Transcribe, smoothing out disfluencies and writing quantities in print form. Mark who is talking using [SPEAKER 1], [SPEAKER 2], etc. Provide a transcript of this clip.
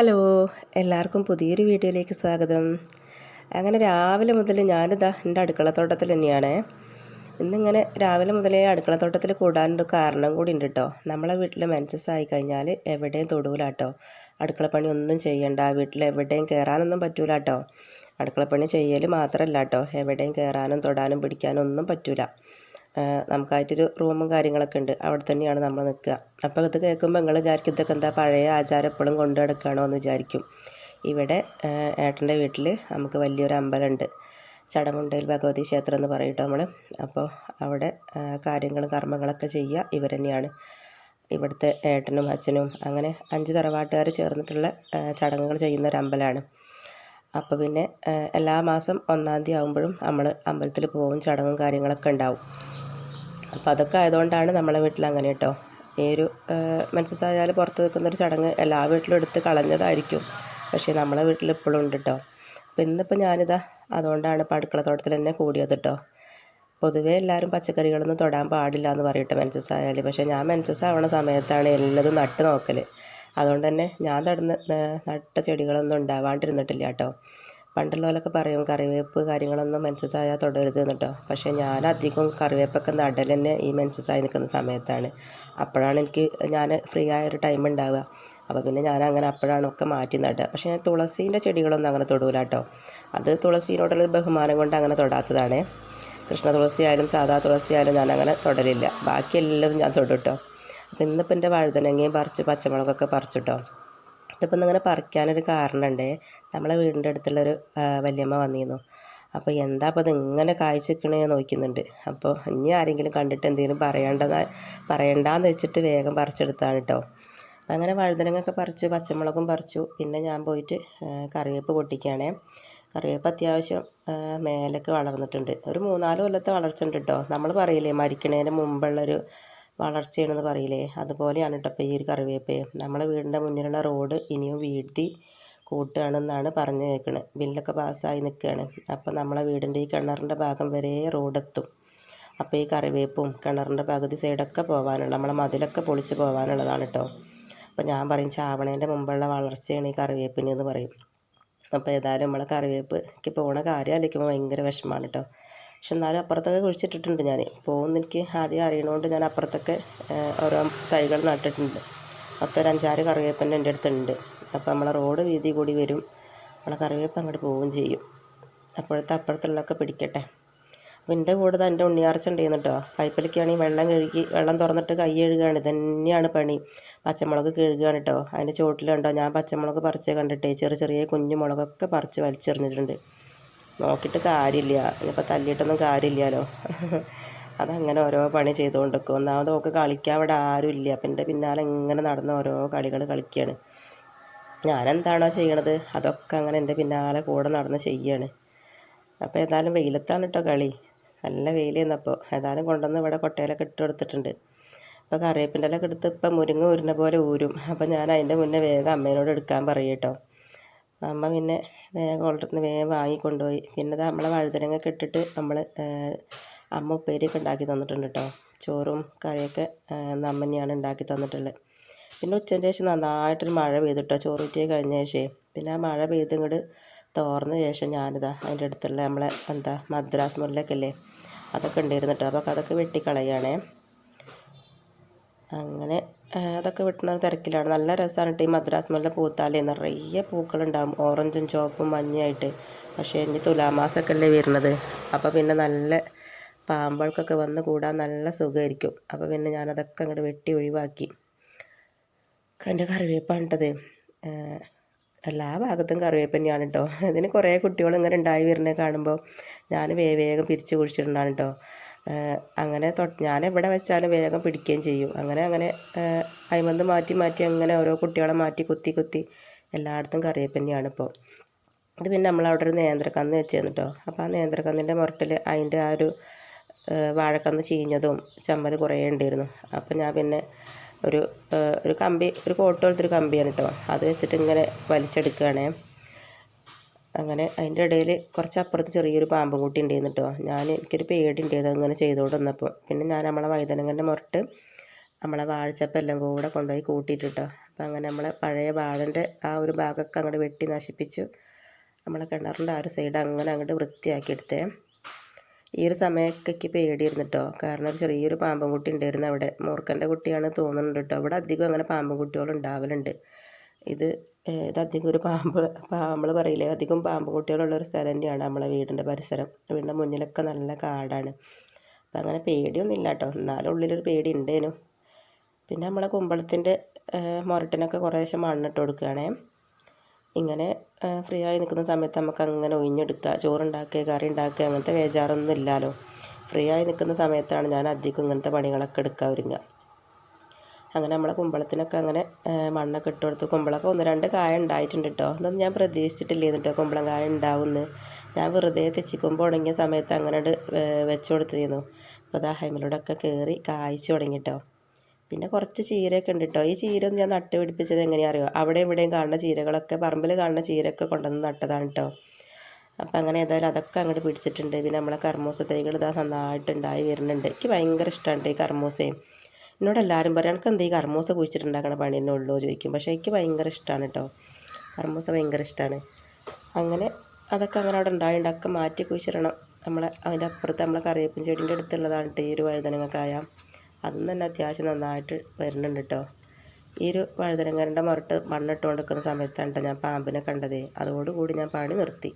[SPEAKER 1] Hello, എല്ലാവർക്കും പുതിയൊരു വീഡിയോയിലേക്ക് സ്വാഗതം. അങ്ങനെ രാവിലെ മുതൽ ഞാനിതാ എൻ്റെ അടുക്കളത്തോട്ടത്തിൽ തന്നെയാണ്. ഇന്നിങ്ങനെ രാവിലെ മുതലേ അടുക്കളത്തോട്ടത്തിൽ കൂടാനൊരു കാരണം കൂടി ഉണ്ട് കേട്ടോ. നമ്മളെ വീട്ടിൽ മെൻസസ് ആയി കഴിഞ്ഞാൽ എവിടെയും തൊടൂല കേട്ടോ. അടുക്കളപ്പണി ഒന്നും ചെയ്യണ്ട, വീട്ടിൽ എവിടെയും കയറാനൊന്നും പറ്റൂല കേട്ടോ. അടുക്കളപ്പണി ചെയ്യൽ മാത്രമല്ല കേട്ടോ, എവിടെയും കയറാനും തൊടാനും പിടിക്കാനും ഒന്നും പറ്റൂല. നമുക്കായിട്ടൊരു റൂമും കാര്യങ്ങളൊക്കെ ഉണ്ട്, അവിടെ തന്നെയാണ് നമ്മൾ നിൽക്കുക. അപ്പോൾ ഇത് കേൾക്കുമ്പോൾ നിങ്ങൾ വിചാരിക്കും ഇതൊക്കെ എന്താ പഴയ ആചാരം എപ്പോഴും കൊണ്ടു നടക്കുകയാണോ എന്ന് വിചാരിക്കും. ഇവിടെ ഏട്ടൻ്റെ വീട്ടിൽ നമുക്ക് വലിയൊരു അമ്പലമുണ്ട്, ചടമുണ്ടയിൽ ഭഗവതി ക്ഷേത്രം എന്ന് പറയും നമ്മൾ. അപ്പോൾ അവിടെ കാര്യങ്ങളും കർമ്മങ്ങളൊക്കെ ചെയ്യുക ഇവർ തന്നെയാണ്. ഇവിടുത്തെ ഏട്ടനും അച്ഛനും അങ്ങനെ 5 തറവാട്ടുകാർ ചേർന്നിട്ടുള്ള ചടങ്ങുകൾ ചെയ്യുന്ന ഒരു അമ്പലമാണ്. അപ്പോൾ പിന്നെ എല്ലാ മാസം 1-ാം തീയതി ആകുമ്പോഴും നമ്മൾ അമ്പലത്തിൽ പോകും, ചടങ്ങും കാര്യങ്ങളൊക്കെ ഉണ്ടാവും. അപ്പോൾ അതൊക്കെ ആയതുകൊണ്ടാണ് നമ്മളെ വീട്ടിൽ അങ്ങനെ കേട്ടോ. ഈ ഒരു മെൻസസ് ആയാൽ പുറത്ത് നിൽക്കുന്നൊരു ചടങ്ങ് എല്ലാ വീട്ടിലും എടുത്ത് കളഞ്ഞതായിരിക്കും, പക്ഷേ നമ്മളെ വീട്ടിൽ ഇപ്പോഴും ഉണ്ട് കേട്ടോ. അപ്പോൾ ഇന്നിപ്പോൾ ഞാനിതാ അതുകൊണ്ടാണ് ഇപ്പോൾ അടുക്കളത്തോട്ടത്തിൽ തന്നെ കൂടിയത് കേട്ടോ. പൊതുവേ എല്ലാവരും പച്ചക്കറികളൊന്നും തൊടാൻ പാടില്ല എന്ന് പറയട്ടെ മെൻസസ് ആയാൽ, പക്ഷേ ഞാൻ മെൻസസ് ആവണ സമയത്താണ് എല്ലതും നട്ട് നോക്കൽ. അതുകൊണ്ട് തന്നെ ഞാൻ നട്ട ചെടികളൊന്നും ഉണ്ടാവാണ്ടിരുന്നിട്ടില്ല കേട്ടോ. പണ്ടുള്ളവരൊക്കെ പറയും കറിവേപ്പ് കാര്യങ്ങളൊന്നും മെൻസസ് ആയാൽ തൊടരുത് എന്നിട്ടോ. പക്ഷേ ഞാൻ അധികം കറിവേപ്പൊക്കെ നടൽ തന്നെ ഈ മെൻസസ് ആയി നിൽക്കുന്ന സമയത്താണ്. അപ്പോഴാണ് ഞാൻ ഫ്രീ ആയൊരു ടൈം ഉണ്ടാവുക. അപ്പോൾ പിന്നെ ഞാൻ അങ്ങനെ അപ്പോഴാണ് ഒക്കെ മാറ്റി നടുക. പക്ഷേ ഞാൻ തുളസീൻ്റെ ചെടികളൊന്നും അങ്ങനെ തൊടൂല കേട്ടോ. അത് തുളസീനോടുള്ളൊരു ബഹുമാനം കൊണ്ട് അങ്ങനെ തൊടാത്തതാണ്. കൃഷ്ണ തുളസി ആയാലും സാധാ തുളസി ആയാലും ഞാൻ അങ്ങനെ തൊടലില്ല. ബാക്കി എല്ലാതും ഞാൻ തൊടും കേട്ടോ. അപ്പോൾ ഇന്നിപ്പോൾ എൻ്റെ വഴുതനങ്ങയും പറിച്ചു, പച്ചമുളകൊക്കെ പറിച്ചു കേട്ടോ. ഇതിപ്പോൾ ഇന്നിങ്ങനെ പറിക്കാനൊരു കാരണമുണ്ടേ. നമ്മളെ വീടിൻ്റെ അടുത്തുള്ളൊരു വല്യമ്മ വന്നിരുന്നു. അപ്പോൾ എന്താ അപ്പോൾ ഇത് ഇങ്ങനെ കായ്ച്ചിക്കണേ നോക്കുന്നുണ്ട്. അപ്പോൾ ഇനി ആരെങ്കിലും കണ്ടിട്ട് എന്തെങ്കിലും പറയണ്ടെന്ന് വെച്ചിട്ട് വേഗം പറിച്ചെടുത്താണ് കേട്ടോ. അങ്ങനെ വഴുതനങ്ങയൊക്കെ പറിച്ചു, പച്ചമുളകും പറിച്ചു. പിന്നെ ഞാൻ പോയിട്ട് കറിവേപ്പ് പൊട്ടിക്കുകയാണേ. കറിവേപ്പ് അത്യാവശ്യം മേലേക്ക് വളർന്നിട്ടുണ്ട്. ഒരു 3-4 കൊല്ലത്തെ വളർച്ച ഉണ്ട് കേട്ടോ. നമ്മൾ പറയില്ലേ മരിക്കണേന് മുമ്പുള്ളൊരു വളർച്ചയാണെന്ന് പറയില്ലേ, അതുപോലെയാണ് കേട്ടോ ഇപ്പോൾ ഈ ഒരു കറിവേപ്പ്. നമ്മളെ വീടിൻ്റെ മുന്നിലുള്ള റോഡ് ഇനിയും വീഴ്ത്തി കൂട്ടുകയാണെന്നാണ് പറഞ്ഞു കേൾക്കുന്നത്. ബില്ലൊക്കെ പാസ്സായി നിൽക്കുകയാണ്. അപ്പോൾ നമ്മളെ വീടിൻ്റെ ഈ കിണറിൻ്റെ ഭാഗം വരെ റോഡെത്തും. അപ്പോൾ ഈ കറിവേപ്പും കിണറിൻ്റെ പകുതി സൈഡൊക്കെ പോകാനുള്ള, നമ്മളെ മതിലൊക്കെ പൊളിച്ച് പോകാനുള്ളതാണ് കേട്ടോ. അപ്പോൾ ഞാൻ പറയും ചാവണേൻ്റെ മുമ്പുള്ള വളർച്ചയാണ് ഈ കറിവേപ്പിന് എന്ന് പറയും. അപ്പോൾ ഏതായാലും നമ്മളെ കറിവേപ്പ് പോണ കാര്യം ആലോചിക്കുമ്പോൾ ഭയങ്കര വിഷമമാണ് കേട്ടോ. പക്ഷെ എന്നാലും അപ്പുറത്തൊക്കെ കുഴിച്ചിട്ടിട്ടുണ്ട് ഞാൻ. പോകുന്ന എനിക്ക് ആദ്യം അറിയണതുകൊണ്ട് ഞാൻ അപ്പുറത്തൊക്കെ ഓരോ തൈകൾ നട്ടിട്ടുണ്ട്. മൊത്തം ഒരു 5-6 കറിവേപ്പിൻ്റെ എൻ്റെ അടുത്തുണ്ട്. അപ്പോൾ നമ്മളെ റോഡ് വീതി കൂടി വരും, നമ്മളെ കറിവേപ്പ് അങ്ങോട്ട് പോവുകയും ചെയ്യും. അപ്പുറത്തുള്ളതൊക്കെ പിടിക്കട്ടെ. അപ്പോൾ എൻ്റെ കൂടെ എൻ്റെ ഉണ്ണിയാർച്ച ഉണ്ടായിരുന്നു കേട്ടോ. പൈപ്പിലൊക്കെയാണെങ്കിൽ വെള്ളം തുറന്നിട്ട് കൈ കഴുകുകയാണ്. ഇതന്നെയാണ് പണി. പച്ചമുളക് കഴുകുകയാണ് കേട്ടോ. അതിൻ്റെ ചോട്ടിലുണ്ടോ ഞാൻ പച്ചമുളക് പറിച്ച് കണ്ടിട്ടേ ചെറിയ കുഞ്ഞു മുളകൊക്കെ പറിച്ച് വലിച്ചെറിഞ്ഞിട്ടുണ്ട്. നോക്കിയിട്ട് കാര്യമില്ല, ഇനിയിപ്പോൾ തല്ലിയിട്ടൊന്നും കാര്യമില്ലല്ലോ. അതങ്ങനെ ഓരോ പണി ചെയ്തുകൊണ്ടിരിക്കും. ഒന്നാമത് ഒക്കെ കളിക്കാൻ അവിടെ ആരും ഇല്ല. അപ്പം എൻ്റെ പിന്നാലെ ഇങ്ങനെ നടന്ന് ഓരോ കളികൾ കളിക്കുകയാണ്. ഞാനെന്താണോ ചെയ്യണത് അതൊക്കെ അങ്ങനെ എൻ്റെ പിന്നാലെ കൂടെ നടന്ന് ചെയ്യുകയാണ്. അപ്പോൾ ഏതായാലും വെയിലത്താണ് കേട്ടോ കളി. നല്ല വെയിൽ ചെയ്യുന്നപ്പോൾ ഏതായാലും കൊണ്ടുവന്ന് ഇവിടെ കൊട്ടയിലൊക്കെ ഇട്ട് കൊടുത്തിട്ടുണ്ട്. അപ്പോൾ കറിവേപ്പിൻ്റെ ഇലയൊക്കെ എടുത്ത് ഇപ്പം മുരിങ്ങ ഊരുന്ന പോലെ ഊരും. അപ്പോൾ ഞാൻ അതിൻ്റെ മുന്നേ വേഗം അമ്മേനോട് എടുക്കാൻ പറയും കേട്ടോ. അമ്മ പിന്നെ വേഗം വാങ്ങിക്കൊണ്ടുപോയി. പിന്നെ നമ്മളെ വഴുതനങ്ങയൊക്കെ ഇട്ടിട്ട് അമ്മ ഉപ്പേരിയൊക്കെ ഉണ്ടാക്കി തന്നിട്ടുണ്ട് കേട്ടോ. ചോറും കറിയൊക്കെ അമ്മ തന്നെയാണ് ഉണ്ടാക്കി തന്നിട്ടുള്ളത്. പിന്നെ ഉച്ചൻ്റെ ശേഷം നന്നായിട്ടൊരു മഴ പെയ്തിട്ടോ, ചോറൂറ്റി കഴിഞ്ഞ ശേഷം. പിന്നെ ആ മഴ പെയ്ത് ഇങ്ങോട്ട് തോർന്ന ശേഷം ഞാനിതാ അതിൻ്റെ അടുത്തുള്ള നമ്മളെ മദ്രാസ് മുല്ലയൊക്കെ അല്ലേ, അതൊക്കെ ഉണ്ടായിരുന്നു കേട്ടോ. അപ്പോൾ അതൊക്കെ വെട്ടിക്കളയുകയാണേ. അങ്ങനെ അതൊക്കെ വെട്ടുന്ന തിരക്കിലാണ്. നല്ല രസമാണ് കേട്ടോ ഈ മദ്രാസ് മുല്ല പൂത്താലേ. നിറയെ പൂക്കളുണ്ടാകും, ഓറഞ്ചും ചുവപ്പും മഞ്ഞയായിട്ട്. പക്ഷേ ഇനി തുലാമാസമൊക്കെ അല്ലേ വരുന്നത്. അപ്പോൾ പിന്നെ നല്ല പാമ്പുകൾക്കൊക്കെ വന്ന് കൂടാൻ നല്ല സുഖമായിരിക്കും. അപ്പോൾ പിന്നെ ഞാനതൊക്കെ അങ്ങോട്ട് വെട്ടി ഒഴിവാക്കി. എൻ്റെ കറിവേപ്പാണ് കേട്ടത്. എല്ലാ ഭാഗത്തും കറിവേപ്പ് തന്നെയാണ് കേട്ടോ. ഇതിന് കുറേ കുട്ടികൾ ഇങ്ങനെ ഉണ്ടായി വരുന്നത് കാണുമ്പോൾ ഞാൻ വേഗം പിരിച്ച് കുഴിച്ചിട്ടുണ്ടാണ് കേട്ടോ. അങ്ങനെ ഞാൻ എവിടെ വെച്ചാലും വേഗം പിടിക്കുകയും ചെയ്യും. അങ്ങനെ അയിമന്ന് മാറ്റി അങ്ങനെ ഓരോ കുട്ടികളെ മാറ്റി കുത്തി എല്ലായിടത്തും കറിവേപ്പ് തന്നെയാണ് ഇപ്പോൾ. ഇത് പിന്നെ നമ്മളവിടെ ഒരു നേന്ത്രക്കന്ന് വെച്ചിരുന്നു കേട്ടോ. അപ്പോൾ ആ നേന്ത്രക്കന്നിൻ്റെ മുരട്ടിൽ അതിൻ്റെ ആ ഒരു വാഴക്കന്ന് ചീഞ്ഞതും ചമ്മൽ കുറേ ഉണ്ടായിരുന്നു. അപ്പോൾ ഞാൻ പിന്നെ ഒരു കമ്പി, ഒരു കോട്ട് പോലത്തൊരു കമ്പിയാണ് കേട്ടോ, അത് വെച്ചിട്ട് ഇങ്ങനെ വലിച്ചെടുക്കുകയാണേ. അങ്ങനെ അതിൻ്റെ ഇടയിൽ കുറച്ചപ്പുറത്ത് ചെറിയൊരു പാമ്പും കൂട്ടി ഉണ്ടായിരുന്നു കേട്ടോ. എനിക്കൊരു പേടി ഉണ്ടായിരുന്നു അങ്ങനെ ചെയ്തുകൊണ്ട് വന്നപ്പോൾ. പിന്നെ ഞാൻ നമ്മളെ വഴുതനങ്ങൻ്റെ മുരട്ട് നമ്മളെ വാഴച്ചപ്പെല്ലാം കൂടെ കൊണ്ടുപോയി കൂട്ടിയിട്ടിട്ടോ. അപ്പം അങ്ങനെ നമ്മളെ പഴയ വാഴൻ്റെ ആ ഒരു ഭാഗമൊക്കെ അങ്ങോട്ട് വെട്ടി നശിപ്പിച്ചു. നമ്മളെ കിണറിൻ്റെ ആ ഒരു സൈഡ് അങ്ങനെ അങ്ങോട്ട് വൃത്തിയാക്കി എടുത്തേ. ഈ ഒരു സമയമൊക്കെ പേടിയായിരുന്നു കേട്ടോ. കാരണം ഒരു ചെറിയൊരു പാമ്പൻ കുട്ടി ഉണ്ടായിരുന്നു അവിടെ. മൂർഖൻ്റെ കുട്ടിയാണ് തോന്നുന്നുണ്ട് കേട്ടോ. അവിടെ അധികം അങ്ങനെ പാമ്പൻ കുട്ടികൾ ഉണ്ടാവലുണ്ട്. ഇതധികം ഒരു നമ്മൾ പറയില്ലേ, അധികം പാമ്പൻ കുട്ടികളുള്ളൊരു സ്ഥലം തന്നെയാണ് നമ്മളെ വീടിൻ്റെ പരിസരം. വീടിൻ്റെ മുന്നിലൊക്കെ നല്ല കാടാണ്. അപ്പം അങ്ങനെ പേടിയൊന്നുമില്ല കേട്ടോ. എന്നാലും ഉള്ളിലൊരു പേടി ഉണ്ടേനു. പിന്നെ നമ്മളെ കുമ്പളത്തിൻ്റെ മുരട്ടിനൊക്കെ കുറേശ്ശെ മണ്ണിട്ട് കൊടുക്കുകയാണേ. ഇങ്ങനെ ഫ്രീ ആയി നിൽക്കുന്ന സമയത്ത് നമുക്ക് അങ്ങനെ ഒഴിഞ്ഞെടുക്കുക. ചോറുണ്ടാക്കുക, കറി ഉണ്ടാക്കുക, അങ്ങനത്തെ ബേജാറൊന്നും ഇല്ലല്ലോ. ഫ്രീ ആയി നിൽക്കുന്ന സമയത്താണ് ഞാൻ അധികം ഇങ്ങനത്തെ പണികളൊക്കെ എടുക്കാൻ ഒരുങ്ങുക. അങ്ങനെ നമ്മളെ കുമ്പളത്തിനൊക്കെ അങ്ങനെ മണ്ണൊക്കെ ഇട്ട് കൊടുത്തു. കുമ്പളമൊക്കെ 1-2 കായ ഉണ്ടായിട്ടുണ്ട് കേട്ടോ. അതൊന്നും ഞാൻ പ്രതീക്ഷിച്ചിട്ടില്ലായിരുന്നു കേട്ടോ, കുമ്പളം കായ ഉണ്ടാവുമെന്ന്. ഞാൻ വെറുതെ തെച്ചിക്കൊമ്പ് ഉണങ്ങിയ സമയത്ത് അങ്ങനെ വെച്ച് കൊടുത്തിരുന്നു. അപ്പോൾ അതാ ഹൈമിലൂടെയൊക്കെ കയറി കായ്ച്ചു തുടങ്ങി കേട്ടോ. പിന്നെ കുറച്ച് ചീരയൊക്കെ ഉണ്ട് കേട്ടോ. ഈ ചീര ഒന്നും ഞാൻ നട്ട് പിടിപ്പിച്ചത് എങ്ങനെയാ അറിയോ, അവിടെ ഇവിടെയും കാണുന്ന ചീരകളൊക്കെ, പറമ്പിൽ കാണുന്ന ചീരയൊക്കെ കൊണ്ടുവന്ന് നട്ടതാണ് കേട്ടോ. അപ്പം അങ്ങനെ ഏതായാലും അതൊക്കെ അങ്ങോട്ട് പിടിച്ചിട്ടുണ്ട്. പിന്നെ നമ്മളെ കർമൂസ തൈകൾ ഇതാ നന്നായിട്ടുണ്ടായി വരുന്നുണ്ട്. എനിക്ക് ഭയങ്കര ഇഷ്ടമാണ് ഈ കർമൂസയും. എന്നോട് എല്ലാവരും പറയും, എനിക്ക് എന്ത് ഈ കർമൂസ കുഴിച്ചിട്ടുണ്ടാക്കണ പണി തന്നെ ഉള്ളൂ ചോദിക്കും. പക്ഷേ എനിക്ക് ഭയങ്കര ഇഷ്ടമാണ് കേട്ടോ, കർമൂസ ഭയങ്കര ഇഷ്ടമാണ്. അങ്ങനെ അതൊക്കെ അങ്ങനെ അവിടെ ഉണ്ടായിട്ടൊക്കെ മാറ്റി കുഴിച്ചിടണം. അതിൻ്റെ അപ്പുറത്ത് നമ്മളെ കറിവേപ്പിൻ ചെടീൻ്റെ അടുത്തുള്ളതാണ് കേട്ടോ ഈ ഒരു വഴുതനങ്ങക്കായ. അതും തന്നെ അത്യാവശ്യം നന്നായിട്ട് വരുന്നുണ്ട് കേട്ടോ. ഈ ഒരു വഴുതനങ്ങൻ്റെ മുരട്ട് മണ്ണിട്ട് കൊടുക്കുന്ന സമയത്താണ് കേട്ടോ ഞാൻ പാമ്പിനെ കണ്ടത്. അതോടുകൂടി ഞാൻ പണി നിർത്തി.